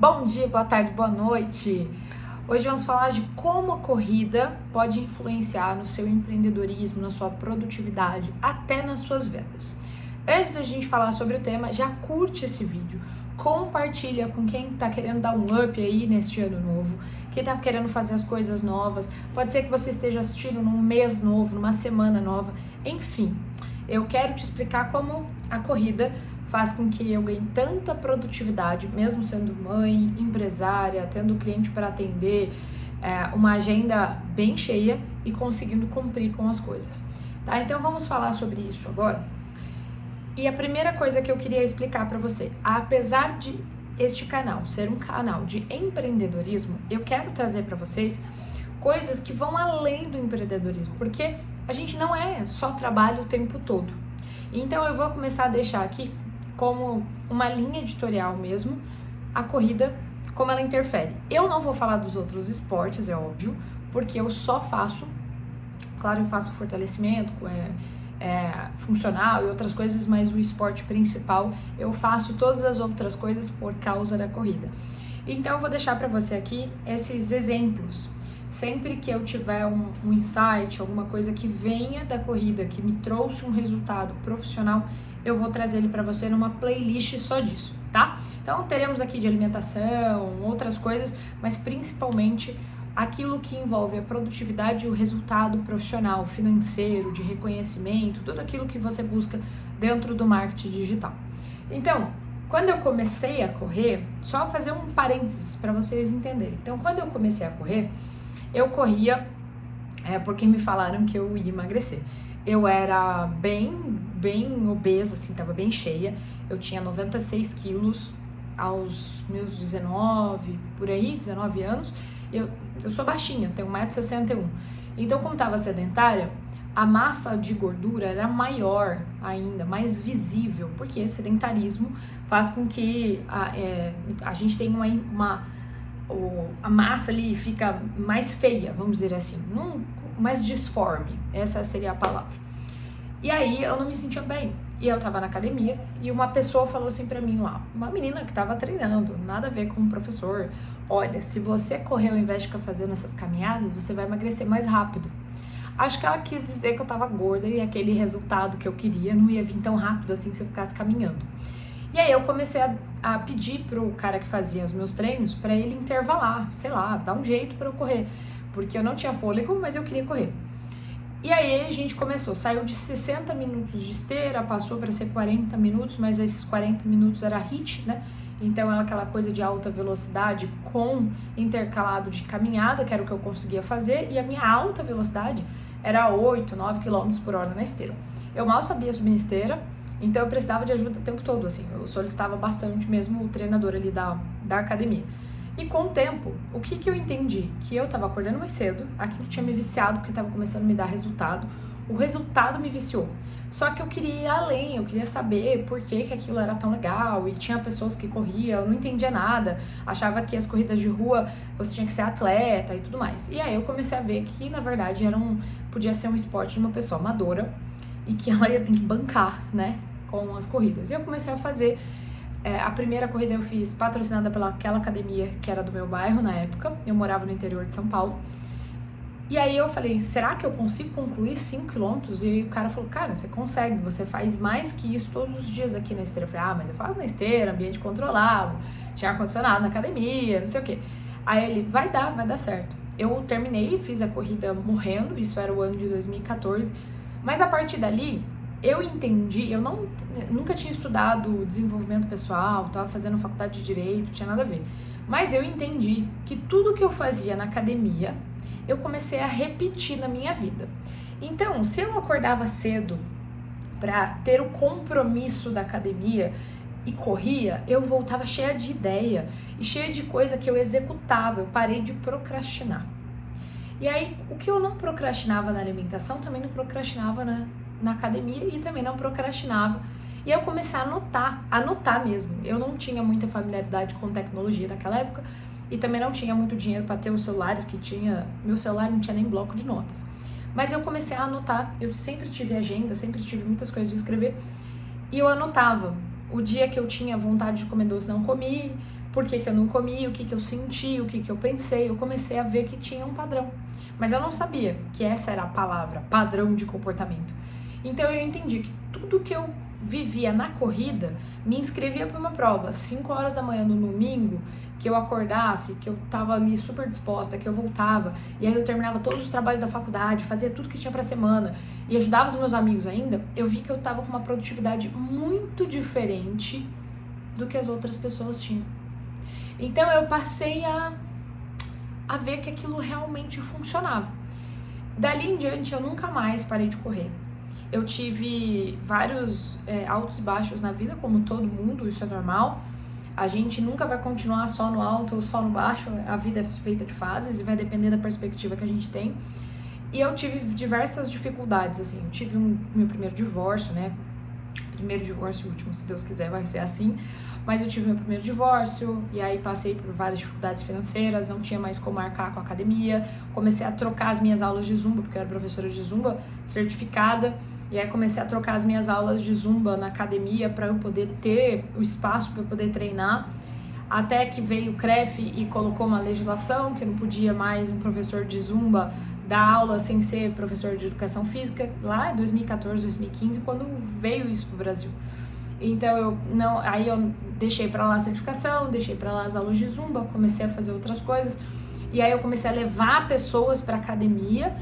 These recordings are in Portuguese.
Bom dia, boa tarde, boa noite. Hoje vamos falar de como a corrida pode influenciar no seu empreendedorismo, na sua produtividade, até nas suas vendas. Antes da gente falar sobre o tema, já curte esse vídeo, compartilha com quem está querendo dar um up aí neste ano novo, quem está querendo fazer as coisas novas. Pode ser que você esteja assistindo num mês novo, numa semana nova, enfim. Eu quero te explicar como a corrida faz com que eu ganhe tanta produtividade, mesmo sendo mãe, empresária, tendo cliente para atender, uma agenda bem cheia e conseguindo cumprir com as coisas. Tá? Então vamos falar sobre isso agora. E a primeira coisa que eu queria explicar para você, apesar de este canal ser um canal de empreendedorismo, eu quero trazer para vocês coisas que vão além do empreendedorismo, porque a gente não é só trabalho o tempo todo. Então eu vou começar a deixar aqui como uma linha editorial mesmo, a corrida, como ela interfere. Eu não vou falar dos outros esportes, é óbvio, porque eu só faço, claro, eu faço fortalecimento, funcional e outras coisas, mas o esporte principal, eu faço todas as outras coisas por causa da corrida. Então eu vou deixar para você aqui esses exemplos. Sempre que eu tiver um insight, alguma coisa que venha da corrida, que me trouxe um resultado profissional, eu vou trazer ele para você numa playlist só disso, tá? Então teremos aqui de alimentação, outras coisas, mas principalmente aquilo que envolve a produtividade e o resultado profissional, financeiro, de reconhecimento, tudo aquilo que você busca dentro do marketing digital. Então, quando eu comecei a correr, só fazer um parênteses para vocês entenderem. Então, quando eu comecei a correr, eu corria porque me falaram que eu ia emagrecer. Eu era bem obesa, assim, tava bem cheia. Eu tinha 96 quilos aos meus 19 anos. Eu sou baixinha, tenho 1,61 m. Então, como tava sedentária, a massa de gordura era maior ainda, mais visível, porque sedentarismo faz com que a gente tenha a massa ali fica mais feia, vamos dizer assim, mais disforme, essa seria a palavra. E aí eu não me sentia bem, e eu tava na academia, e uma pessoa falou assim pra mim lá, uma menina que tava treinando, nada a ver com o professor: olha, se você correr ao invés de ficar fazendo essas caminhadas, você vai emagrecer mais rápido. Acho que ela quis dizer que eu tava gorda e aquele resultado que eu queria não ia vir tão rápido assim se eu ficasse caminhando. E aí eu comecei a pedir pro cara que fazia os meus treinos para ele intervalar, sei lá, dar um jeito para eu correr, porque eu não tinha fôlego, mas eu queria correr. E aí a gente saiu de 60 minutos de esteira, passou para ser 40 minutos, mas esses 40 minutos era HIIT, né? Então era aquela coisa de alta velocidade com intercalado de caminhada, que era o que eu conseguia fazer, e a minha alta velocidade era 8, 9 km por hora na esteira. Eu mal sabia subir na esteira, então eu precisava de ajuda o tempo todo, assim, eu solicitava bastante mesmo o treinador ali da academia. E com o tempo, o que eu entendi? Que eu tava acordando mais cedo, aquilo tinha me viciado porque tava começando a me dar resultado, o resultado me viciou. Só que eu queria ir além, eu queria saber por que aquilo era tão legal, e tinha pessoas que corriam, eu não entendia nada, achava que as corridas de rua você tinha que ser atleta e tudo mais. E aí eu comecei a ver que na verdade podia ser um esporte de uma pessoa amadora e que ela ia ter que bancar, né, com as corridas. E eu comecei a fazer, a primeira corrida eu fiz patrocinada pelaquela academia que era do meu bairro na época, eu morava no interior de São Paulo. E aí eu falei, será que eu consigo concluir 5 km? E aí o cara falou, cara, você consegue, você faz mais que isso todos os dias aqui na esteira. Eu falei, mas eu faço na esteira, ambiente controlado, tinha ar-condicionado na academia, não sei o quê. Aí ele, vai dar certo. Eu terminei, fiz a corrida morrendo, isso era o ano de 2014, mas a partir dali, eu entendi, eu nunca tinha estudado desenvolvimento pessoal, tava fazendo faculdade de Direito, tinha nada a ver. Mas eu entendi que tudo que eu fazia na academia, eu comecei a repetir na minha vida. Então, se eu acordava cedo para ter o compromisso da academia e corria, eu voltava cheia de ideia e cheia de coisa que eu executava, eu parei de procrastinar. E aí, o que eu não procrastinava na alimentação, também não procrastinava na academia e também não procrastinava. E eu comecei a anotar mesmo. Eu não tinha muita familiaridade com tecnologia naquela época e também não tinha muito dinheiro para ter os celulares meu celular não tinha nem bloco de notas. Mas eu comecei a anotar, eu sempre tive agenda, sempre tive muitas coisas de escrever, e eu anotava. O dia que eu tinha vontade de comer doce, não comi, por que eu não comi, o que eu senti, o que eu pensei. Eu comecei a ver que tinha um padrão, mas eu não sabia que essa era a palavra, padrão de comportamento. Então eu entendi que tudo que eu vivia na corrida, me inscrevia para uma prova, 5 horas da manhã no domingo, que eu acordasse, que eu tava ali super disposta, que eu voltava, e aí eu terminava todos os trabalhos da faculdade, fazia tudo que tinha pra semana, e ajudava os meus amigos ainda, eu vi que eu tava com uma produtividade muito diferente do que as outras pessoas tinham. Então eu passei a ver que aquilo realmente funcionava. Dali em diante eu nunca mais parei de correr. Eu tive vários altos e baixos na vida, como todo mundo, isso é normal. A gente nunca vai continuar só no alto ou só no baixo, a vida é feita de fases e vai depender da perspectiva que a gente tem. E eu tive diversas dificuldades, assim, eu tive meu primeiro divórcio, né? Primeiro divórcio e último, se Deus quiser, vai ser assim. Mas eu tive meu primeiro divórcio, e aí passei por várias dificuldades financeiras, não tinha mais como arcar com a academia, comecei a trocar as minhas aulas de Zumba, porque eu era professora de Zumba certificada, e aí comecei a trocar as minhas aulas de Zumba na academia para eu poder ter o espaço para eu poder treinar, até que veio o CREF e colocou uma legislação que não podia mais um professor de Zumba dar aula sem ser professor de educação física, lá em 2014, 2015, quando veio isso pro Brasil. Então aí eu deixei pra lá a certificação, deixei pra lá as aulas de Zumba, comecei a fazer outras coisas, e aí eu comecei a levar pessoas pra academia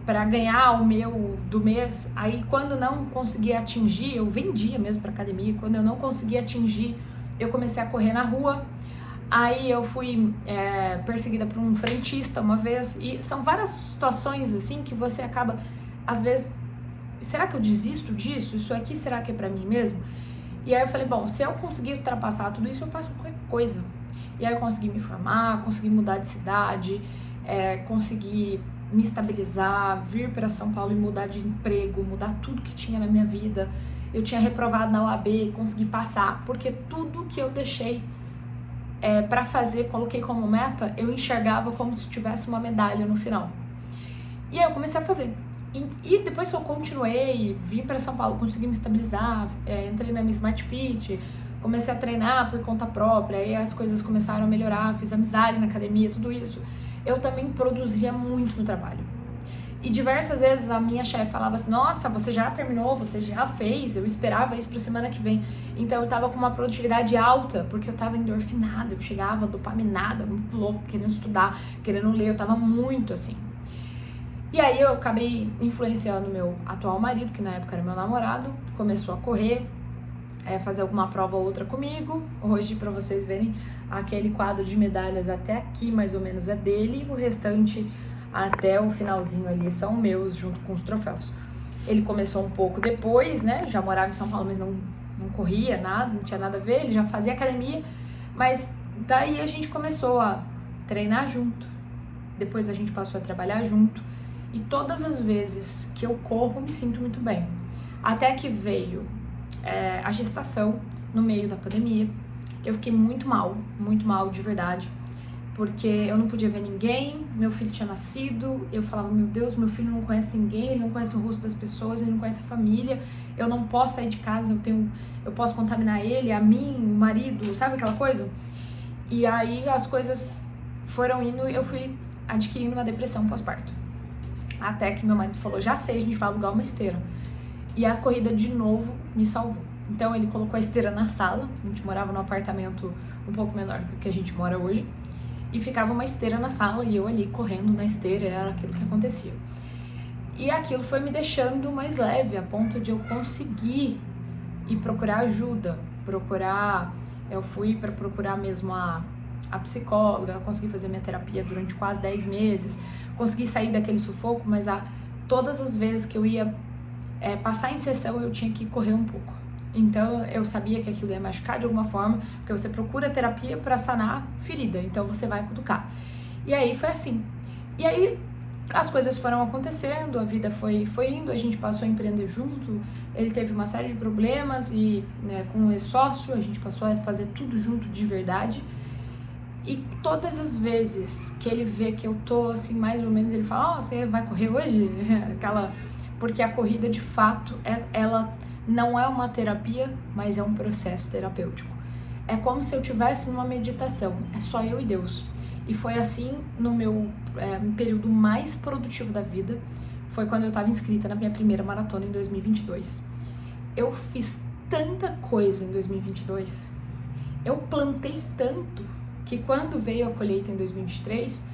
para ganhar o meu do mês. Aí quando não conseguia atingir, eu vendia mesmo pra academia, quando eu não conseguia atingir, eu comecei a correr na rua. Aí eu fui perseguida por um frentista uma vez, e são várias situações assim que você acaba, às vezes, será que eu desisto disso? Isso aqui será que é pra mim mesmo? E aí eu falei, bom, se eu conseguir ultrapassar tudo isso, eu passo por qualquer coisa. E aí eu consegui me formar, consegui mudar de cidade, consegui me estabilizar, vir para São Paulo e mudar de emprego, mudar tudo que tinha na minha vida. Eu tinha reprovado na OAB, consegui passar, porque tudo que eu deixei para fazer, coloquei como meta, eu enxergava como se tivesse uma medalha no final. E aí eu comecei a fazer. E depois que eu continuei, vim para São Paulo, consegui me estabilizar, entrei na minha Smart Fit, comecei a treinar por conta própria, aí as coisas começaram a melhorar, fiz amizade na academia, tudo isso. Eu também produzia muito no trabalho. E diversas vezes a minha chefe falava assim, nossa, você já terminou, você já fez, eu esperava isso pra semana que vem. Então eu tava com uma produtividade alta, porque eu tava endorfinada, eu chegava dopaminada, muito louca, querendo estudar, querendo ler, eu tava muito assim. E aí eu acabei influenciando meu atual marido, que na época era meu namorado, começou a correr, fazer alguma prova ou outra comigo. Hoje, pra vocês verem, aquele quadro de medalhas até aqui, mais ou menos, é dele, o restante até o finalzinho ali são meus, junto com os troféus. Ele começou um pouco depois, né, já morava em São Paulo, mas não corria nada, não tinha nada a ver, ele já fazia academia, mas daí a gente começou a treinar junto, depois a gente passou a trabalhar junto, e todas as vezes que eu corro, me sinto muito bem. Até que veio a gestação no meio da pandemia, eu fiquei muito mal de verdade, porque eu não podia ver ninguém, meu filho tinha nascido, eu falava, meu Deus, meu filho não conhece ninguém, ele não conhece o rosto das pessoas, ele não conhece a família, eu não posso sair de casa, eu posso contaminar ele, a mim, o marido, sabe aquela coisa? E aí as coisas foram indo e eu fui adquirindo uma depressão pós-parto. Até que meu marido falou, já sei, a gente vai alugar uma esteira. E a corrida de novo me salvou. Então ele colocou a esteira na sala, a gente morava num apartamento um pouco menor do que a gente mora hoje, e ficava uma esteira na sala e eu ali correndo na esteira, era aquilo que acontecia. E aquilo foi me deixando mais leve, a ponto de eu conseguir ir procurar ajuda, eu fui para procurar mesmo a psicóloga, consegui fazer minha terapia durante quase 10 meses, consegui sair daquele sufoco, mas todas as vezes que eu ia passar em sessão eu tinha que correr um pouco. Então eu sabia que aquilo ia machucar de alguma forma, porque você procura terapia para sanar ferida, então você vai cutucar. E aí foi assim. E aí as coisas foram acontecendo, a vida foi indo, a gente passou a empreender junto, ele teve uma série de problemas e com o ex-sócio a gente passou a fazer tudo junto de verdade. E todas as vezes que ele vê que eu tô assim, mais ou menos, ele fala, você vai correr hoje? Porque a corrida de fato, ela não é uma terapia, mas é um processo terapêutico. é como se eu tivesse numa meditação, é só eu e Deus. E foi assim no meu período mais produtivo da vida, foi quando eu estava inscrita na minha primeira maratona em 2022. Eu fiz tanta coisa em 2022, eu plantei tanto, que quando veio a colheita em 2023,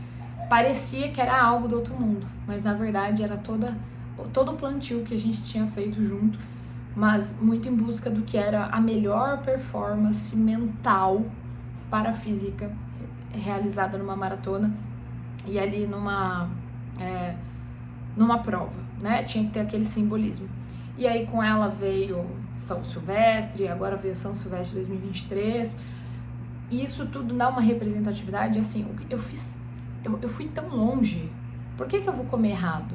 parecia que era algo do outro mundo, mas na verdade era todo o plantio que a gente tinha feito junto, mas muito em busca do que era a melhor performance mental para a física realizada numa maratona e ali numa prova, né? Tinha que ter aquele simbolismo. E aí com ela veio São Silvestre, agora veio São Silvestre 2023, e isso tudo dá uma representatividade, assim, eu fui tão longe, por que eu vou comer errado?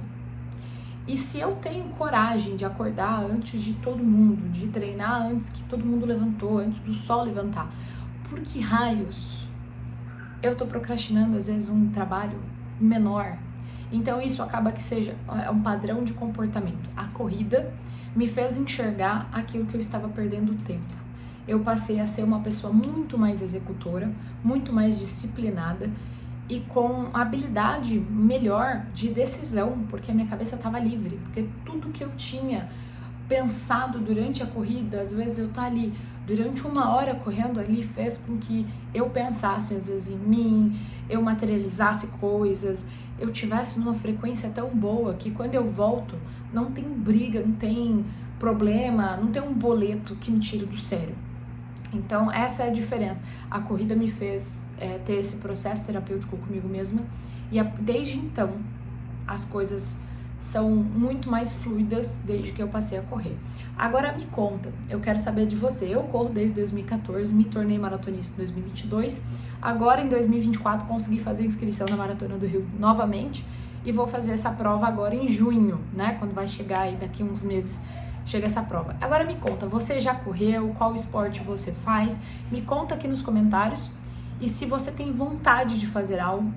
E se eu tenho coragem de acordar antes de todo mundo, de treinar antes que todo mundo levantou, antes do sol levantar, por que raios eu tô procrastinando às vezes um trabalho menor? Então isso acaba que seja um padrão de comportamento. A corrida me fez enxergar aquilo que eu estava perdendo tempo. Eu passei a ser uma pessoa muito mais executora, muito mais disciplinada e com habilidade melhor de decisão, porque a minha cabeça estava livre, porque tudo que eu tinha pensado durante a corrida, às vezes eu tá ali durante 1 hora correndo ali, fez com que eu pensasse às vezes em mim, eu materializasse coisas, eu tivesse numa frequência tão boa que quando eu volto não tem briga, não tem problema, não tem um boleto que me tire do sério. Então essa é a diferença. A corrida me fez ter esse processo terapêutico comigo mesma e desde então as coisas são muito mais fluidas desde que eu passei a correr. Agora me conta, eu quero saber de você. Eu corro desde 2014, me tornei maratonista em 2022, agora em 2024 consegui fazer inscrição na Maratona do Rio novamente e vou fazer essa prova agora em junho, né? Quando vai chegar aí daqui uns meses, chega essa prova. Agora me conta, você já correu? Qual esporte você faz? Me conta aqui nos comentários e se você tem vontade de fazer algo,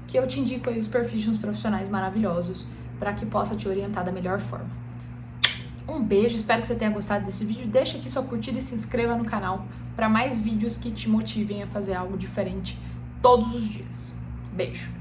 que eu te indico aí os perfis de uns profissionais maravilhosos para que possa te orientar da melhor forma. Um beijo, espero que você tenha gostado desse vídeo. Deixa aqui sua curtida e se inscreva no canal para mais vídeos que te motivem a fazer algo diferente todos os dias. Beijo!